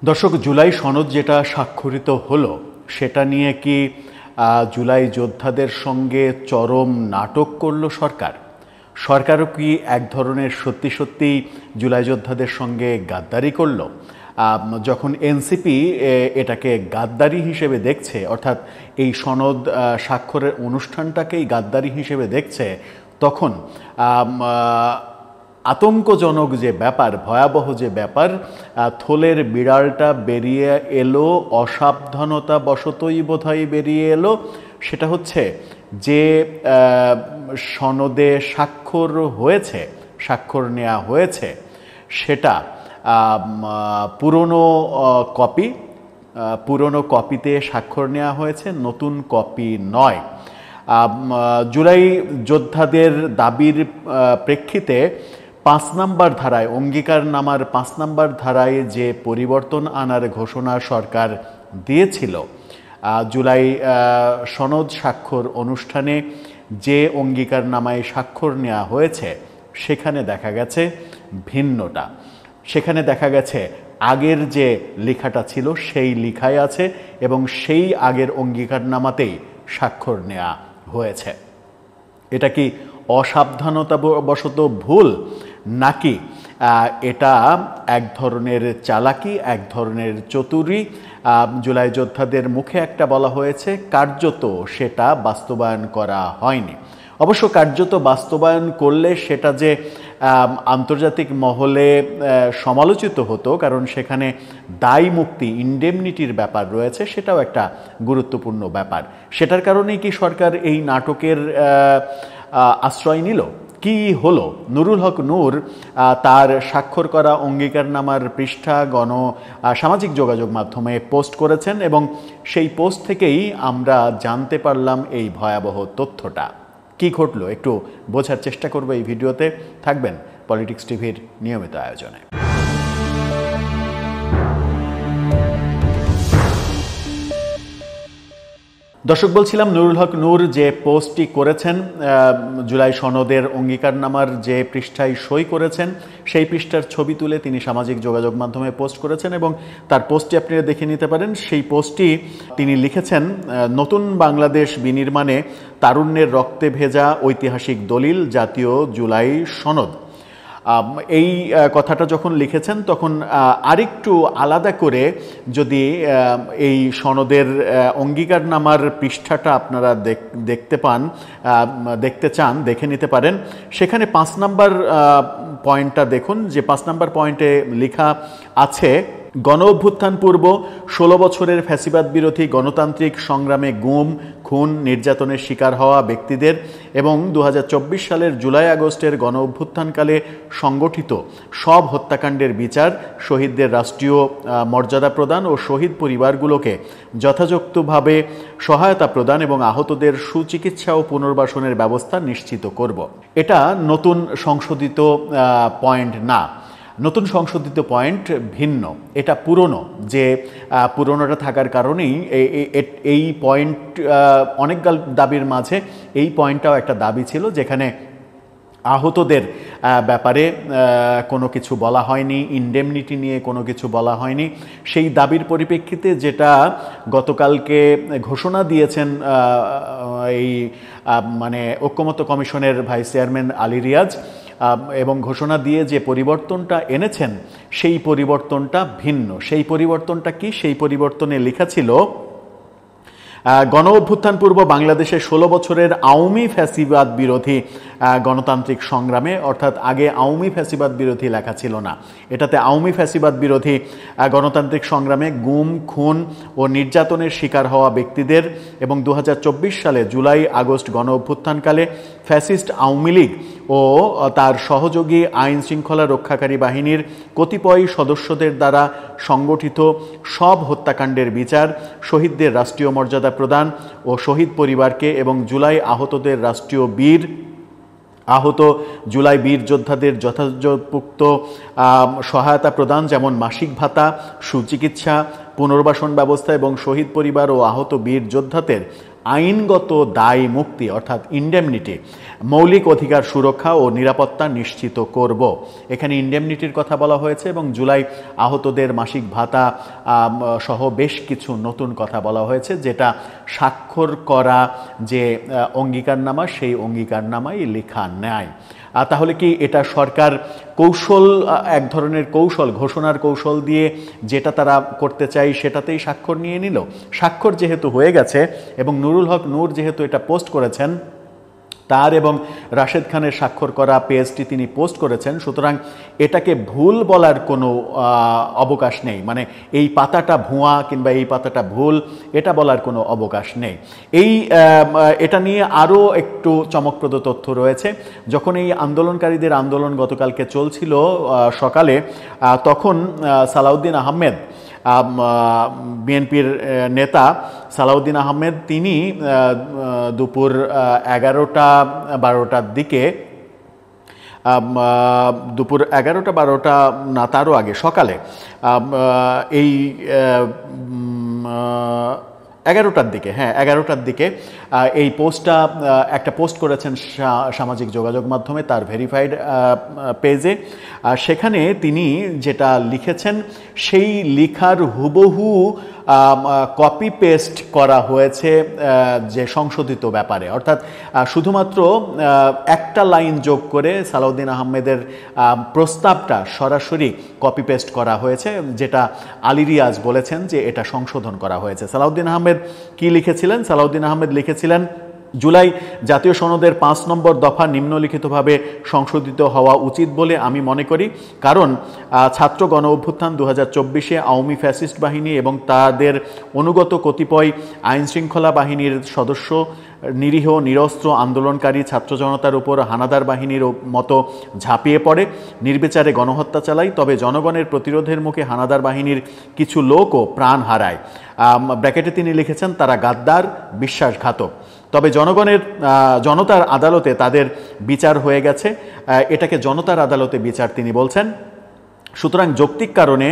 দর্শক, জুলাই সনদ যেটা স্বাক্ষরিত হলো সেটা নিয়ে কি জুলাই যোদ্ধাদের সঙ্গে চরম নাটক করলো সরকার? সরকারও কি এক ধরনের সত্যি সত্যি জুলাই যোদ্ধাদের সঙ্গে গাদ্দারি করলো? যখন এনসিপি এটাকে গাদ্দারি হিসেবে দেখছে, অর্থাৎ এই সনদ স্বাক্ষরের অনুষ্ঠানটাকেই গাদ্দারি হিসেবে দেখছে, তখন আতঙ্কজনক যে ব্যাপার, ভয়াবহ যে ব্যাপার, থলের বিড়ালটা বেরিয়ে এলো, অসাবধানতা বশতই বোধহয় বেরিয়ে এলো। সেটা হচ্ছে যে সনদে স্বাক্ষর নেওয়া হয়েছে সেটা পুরনো কপিতে স্বাক্ষর নেওয়া হয়েছে, নতুন কপি নয়। জুলাই যোদ্ধাদের দাবির প্রেক্ষিতে 5 নম্বর ধারায়, অঙ্গীকারনামার 5 নম্বর ধারায় যে পরিবর্তন আনার ঘোষণা সরকার দিয়েছিল, জুলাই সনদ স্বাক্ষর অনুষ্ঠানে যে অঙ্গীকারনামায় স্বাক্ষর নেওয়া হয়েছে সেখানে দেখা গেছে ভিন্নটা। সেখানে দেখা গেছে আগের যে লেখাটা ছিল সেই লেখাই আছে এবং সেই আগের অঙ্গীকারনামাতেই স্বাক্ষর নেওয়া হয়েছে। এটা কি অসাবধানতা বশত ভুল, নাকি এটা এক ধরনের চালাকি, এক ধরনের চতুরি? জুলাই যোদ্ধাদের মুখে একটা বলা হয়েছে, কার্যত সেটা বাস্তবায়ন করা হয়নি। অবশ্য কার্যত বাস্তবায়ন করলে সেটা যে আন্তর্জাতিক মহলে সমালোচিত হতো, কারণ সেখানে দায় মুক্তি, ইন্ডেমনিটির ব্যাপার রয়েছে, সেটাও একটা গুরুত্বপূর্ণ ব্যাপার। সেটার কারণেই কি সরকার এই নাটকের আশ্রয় নিল? কি হলো? নুরুল হক নূর তার স্বাক্ষর করা অঙ্গীকারনামার পৃষ্ঠা সামাজিক যোগাযোগ মাধ্যমে পোস্ট করেছেন এবং সেই পোস্ট থেকেই আমরা জানতে পারলাম এই ভয়াবহ তথ্যটা। কি ঘটলো একটু বোঝার চেষ্টা করবো এই ভিডিওতে। থাকবেন পলিটিক্স টিভির নিয়মিত আয়োজনে। দর্শক, বলছিলাম নুরুল হক নূর যে পোস্টটি করেছেন, জুলাই সনদের অঙ্গীকারনামার যে পৃষ্ঠায় সই করেছেন সেই পৃষ্ঠার ছবি তুলে তিনি সামাজিক যোগাযোগ মাধ্যমে পোস্ট করেছেন এবং তার পোস্টটি আপনারা দেখে নিতে পারেন। সেই পোস্টটি তিনি লিখেছেন, নতুন বাংলাদেশ বিনির্মাণে তারুণ্যের রক্তে ভেজা ঐতিহাসিক দলিল জাতীয় জুলাই সনদ। এই কথাটা যখন লিখেছেন তখন আরেকটু আলাদা করে যদি এই সনদের অঙ্গীকারনামার পৃষ্ঠাটা আপনারা দেখতে চান, দেখে নিতে পারেন। সেখানে 5 নম্বর পয়েন্টটা দেখুন, যে 5 নম্বর পয়েন্টে লেখা আছে, গণ অভ্যুত্থান পূর্ব 16 বছরের ফ্যাসিবাদ বিরোধী গণতান্ত্রিক সংগ্রামে গুম, খুন, নির্যাতনের শিকার হওয়া ব্যক্তিদের এবং 2024 সালের জুলাই আগস্টের গণ অভ্যুত্থানকালে সংগঠিত সব হত্যাকাণ্ডের বিচার, শহীদদের রাষ্ট্রীয় মর্যাদা প্রদান ও শহীদ পরিবারগুলোকে যথাযথভাবে সহায়তা প্রদান এবং আহতদের সুচিকিৎসা ও পুনর্বাসনের ব্যবস্থা নিশ্চিত করব। এটা নতুন সংশোধিত পয়েন্ট না, নতুন সংশোধিত পয়েন্ট ভিন্ন। এটা পুরনো, যে পুরনোটা থাকার কারণেই এই পয়েন্ট, অনেক দাবির মাঝে এই পয়েন্টটাও একটা দাবি ছিল, যেখানে আহতদের ব্যাপারে কোনো কিছু বলা হয়নি, ইন্ডেমনিটি নিয়ে কোনো কিছু বলা হয়নি। সেই দাবির পরিপ্রেক্ষিতে যেটা গতকালকে ঘোষণা দিয়েছেন এই ঐক্যমত্য কমিশনের ভাইস চেয়ারম্যান আলী রিয়াজ, এবং ঘোষণা দিয়ে যে পরিবর্তনটা এনেছেন সেই পরিবর্তনটা ভিন্ন। সেই পরিবর্তনটা কি? সেই পরিবর্তনে লেখা ছিল, গণ অভ্যুত্থান পূর্ব বাংলাদেশে 16 বছরের আওয়ামী ফ্যাসিবাদ বিরোধী গণতান্ত্রিক সংগ্রামে, অর্থাৎ আগে আওয়ামী ফ্যাসিবাদ বিরোধী লেখা ছিল না, এটাতে আওয়ামী ফ্যাসিবাদ বিরোধী গণতান্ত্রিক সংগ্রামে গুম, খুন ও নির্যাতনের শিকার হওয়া ব্যক্তিদের এবং 2024 সালে জুলাই আগস্ট গণ অভ্যুত্থানকালে ফ্যাসিস্ট আওয়ামী লীগ ও তার সহযোগী আইন শৃঙ্খলা রক্ষাকারী বাহিনীর কতিপয় সদস্যদের দ্বারা সংগঠিত সব হত্যাকাণ্ডের বিচার, শহীদদের রাষ্ট্রীয় মর্যাদা প্রদান ও শহীদ পরিবারকে এবং আহত জুলাই বীর যোদ্ধাদের যথাযথোক্ত সহায়তা প্রদান, যেমন মাসিক ভাতা, সুচিকিৎসা, পুনর্বাসন ব্যবস্থা এবং শহীদ পরিবার ও আহত বীর যোদ্ধাদের আইনগত দায় মুক্তি অর্থাৎ ইন্ডেমনিটি, মৌলিক অধিকার সুরক্ষা ও নিরাপত্তা নিশ্চিত করব। এখানে ইন্ডেমনিটির কথা বলা হয়েছে এবং জুলাই আহতদের মাসিক ভাতা সহ বেশ কিছু নতুন কথা বলা হয়েছে, যেটা স্বাক্ষর করা যে অঙ্গীকারনামা সেই অঙ্গীকারনামাই লেখা নেয়। তাহলে কি এটা সরকার কৌশল, এক ধরনের কৌশল, ঘোষণার কৌশল দিয়ে যেটা তারা করতে চাই সেটাতেই স্বাক্ষর নিয়ে নিল? স্বাক্ষর যেহেতু হয়ে গেছে এবং নুরুল হক নূর যেহেতু এটা পোস্ট করেছেন, তার এবং রাশেদ খানের স্বাক্ষর করা পেজটি তিনি পোস্ট করেছেন, সুতরাং এটাকে ভুল বলার কোনো অবকাশ নেই। মানে এই পাতাটা ভুয়া কিংবা এই পাতাটা ভুল এটা বলার কোনো অবকাশ নেই। এটা নিয়ে আরও একটু চমকপ্রদ তথ্য রয়েছে। যখন এই আন্দোলনকারীদের আন্দোলন গতকালকে চলছিল সকালে, তখন সালাউদ্দিন আহমেদ, বিএনপির নেতা সালাউদ্দিন আহমেদ, তিনি দুপুর 11টা-12টার দিকে, দুপুর 11টা-12টা না তারও আগে সকালে এই 11টার দিকে, 11টার দিকে এই পোস্টটা একটা পোস্ট করেছেন সামাজিক যোগাযোগ মাধ্যমে তার ভেরিফাইড পেজে। সেখানে তিনি যেটা লিখেছেন সেই লেখার হুবহু কপি পেস্ট করা হয়েছে যে সংশোধিত ব্যাপারে, অর্থাৎ শুধুমাত্র একটা লাইন যোগ করে সালাউদ্দিন আহমেদের প্রস্তাবটা সরাসরি কপি পেস্ট করা হয়েছে, যেটা আলী রিয়াজ বলেছেন যে এটা সংশোধন করা হয়েছে। সালাউদ্দিন আহমেদ কি লিখেছিলেন? সালাউদ্দিন আহমেদ লিখেছিলেন, জুলাই জাতীয় সনদের 5 নম্বর দফা নিম্নলিখিতভাবে সংশোধিত হওয়া উচিত বলে আমি মনে করি, কারণ ছাত্র গণ অভ্যুত্থান 2024-এ আওয়ামী ফ্যাসিস্ট বাহিনী এবং তাদের অনুগত কতিপয় আইনশৃঙ্খলা বাহিনীর সদস্য নিরীহ নিরস্ত্র আন্দোলনকারী ছাত্র জনতার উপর হানাদার বাহিনীর মতো ঝাঁপিয়ে পড়ে, নির্বিচারে গণহত্যা চালায়। তবে জনগণের প্রতিরোধের মুখে হানাদার বাহিনীর কিছু লোকও প্রাণ হারায়। ব্র্যাকেটে তিনি লিখেছেন, তারা গাদ্দার, বিশ্বাসঘাতক। তবে জনতার আদালতে তাদের বিচার হয়ে গেছে, এটাকে জনতার আদালতে বিচার তিনি বলছেন। সুতরাং যৌক্তিক কারণে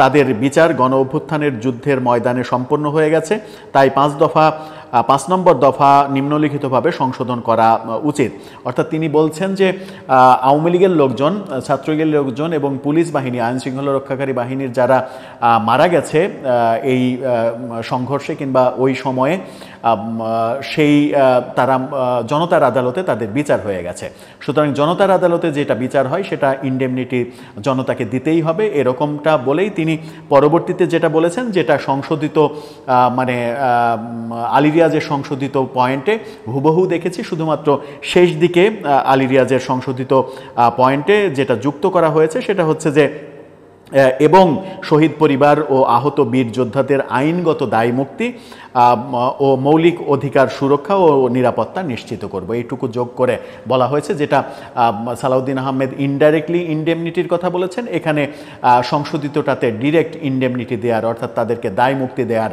তাদের বিচার গণ অভ্যুত্থানের যুদ্ধের ময়দানে সম্পন্ন হয়ে গেছে, তাই 5 নম্বর দফা নিম্নলিখিতভাবে সংশোধন করা উচিত। অর্থাৎ তিনি বলছেন যে আওয়ামী লীগের লোকজন, ছাত্রলীগের লোকজন এবং পুলিশ বাহিনী, আইনশৃঙ্খলা রক্ষাকারী বাহিনীর যারা মারা গেছে এই সংঘর্ষে কিংবা ওই সময়ে, তারা জনতার আদালতে তাদের বিচার হয়ে গেছে। সুতরাং জনতার আদালতে যেটা বিচার হয় সেটা ইন্ডেমনিটি জনতাকে দিতেই হবে, এরকমটা বলেই তিনি পরবর্তীতে যেটা বলেছেন, যেটা সংশোধিত মানে আলী রিয়াজের সংশোধিত পয়েন্টে হুবহু দেখেছি, শুধুমাত্র শেষ দিকে আলী রিয়াজের সংশোধিত পয়েন্টে যেটা যুক্ত করা হয়েছে সেটা হচ্ছে যে এবং শহীদ পরিবার ও আহত বীর যোদ্ধাদের আইনগত দায় মুক্তি ও মৌলিক অধিকার সুরক্ষা ও নিরাপত্তা নিশ্চিত করব, এইটুকু যোগ করে বলা হয়েছে। যেটা সালাউদ্দিন আহমেদ ইনডাইরেক্টলি ইন্ডেমনিটির কথা বলেছেন, এখানে সংশোধিতটাতে ডিরেক্ট ইন্ডেমনিটি দেওয়ার, অর্থাৎ তাদেরকে দায় মুক্তি দেওয়ার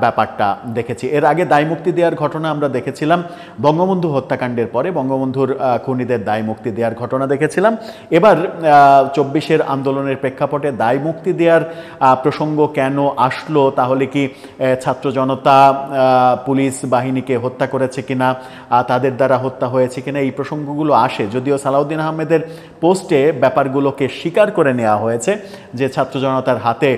ব্যাপারটা দেখেছি। এর আগে দায় মুক্তি দেওয়ার ঘটনা আমরা দেখেছিলাম বঙ্গবন্ধু হত্যাকাণ্ডের পরে, বঙ্গবন্ধুর খুনিদের দায় মুক্তি দেওয়ার ঘটনা দেখেছিলাম। এবার 24-এর আন্দোলনের প্রেক্ষাপটে দায় মুক্তি দেওয়ার প্রসঙ্গ কেন আসলো? তাহলে কি ছাত্র জনতা পুলিশ বাহিনীকে হত্যা করেছে কিনা, তাদের দ্বারা হত্যা হয়েছে কিনা, এই প্রসঙ্গগুলো আসে। যদিও সালাউদ্দিন আহমেদের পোস্টে ব্যাপারগুলোকে স্বীকার করে নেওয়া হয়েছে যে ছাত্র জনতার হাতে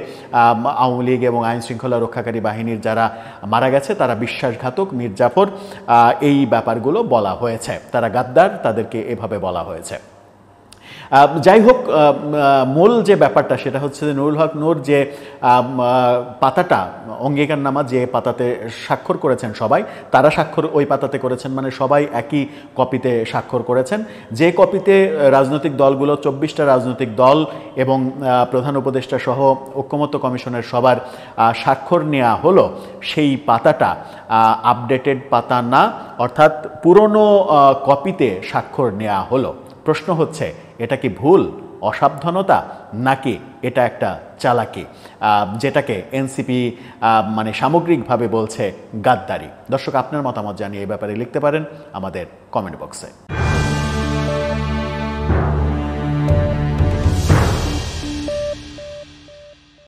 আওয়ামী লীগ এবং আইনশৃঙ্খলা রক্ষাকারী বাহিনীর যারা মারা গেছে তারা বিশ্বাসঘাতক, মীর জাফর, এই ব্যাপারগুলো বলা হয়েছে, তারা গাদ্দার, তাদেরকে এভাবে বলা হয়েছে। যাই হোক, মূল যে ব্যাপারটা সেটা হচ্ছে যে নুরুল হক নূর যে পাতাটা অঙ্গীকারনামা যে পাতাতে স্বাক্ষর করেছেন সবাই, তারা স্বাক্ষর ওই পাতাতে করেছেন, মানে সবাই একই কপিতে স্বাক্ষর করেছেন। যে কপিতে রাজনৈতিক দলগুলো 24টা রাজনৈতিক দল এবং প্রধান উপদেষ্টা সহ ঐকমত্য কমিশনের সবার স্বাক্ষর নেওয়া হলো, সেই পাতাটা আপডেটেড পাতা না, অর্থাৎ পুরনো কপিতে স্বাক্ষর নেওয়া হলো। প্রশ্ন হচ্ছে, এটা কি ভুল, অসাবধানতা, নাকি এটা একটা চালাকি, যেটাকে এনসিপি মানে সামগ্রিকভাবে বলছে গাদ্দারি? দর্শক, আপনার মতামত জানিয়ে এই ব্যাপারে লিখতে পারেন আমাদের কমেন্ট বক্সে।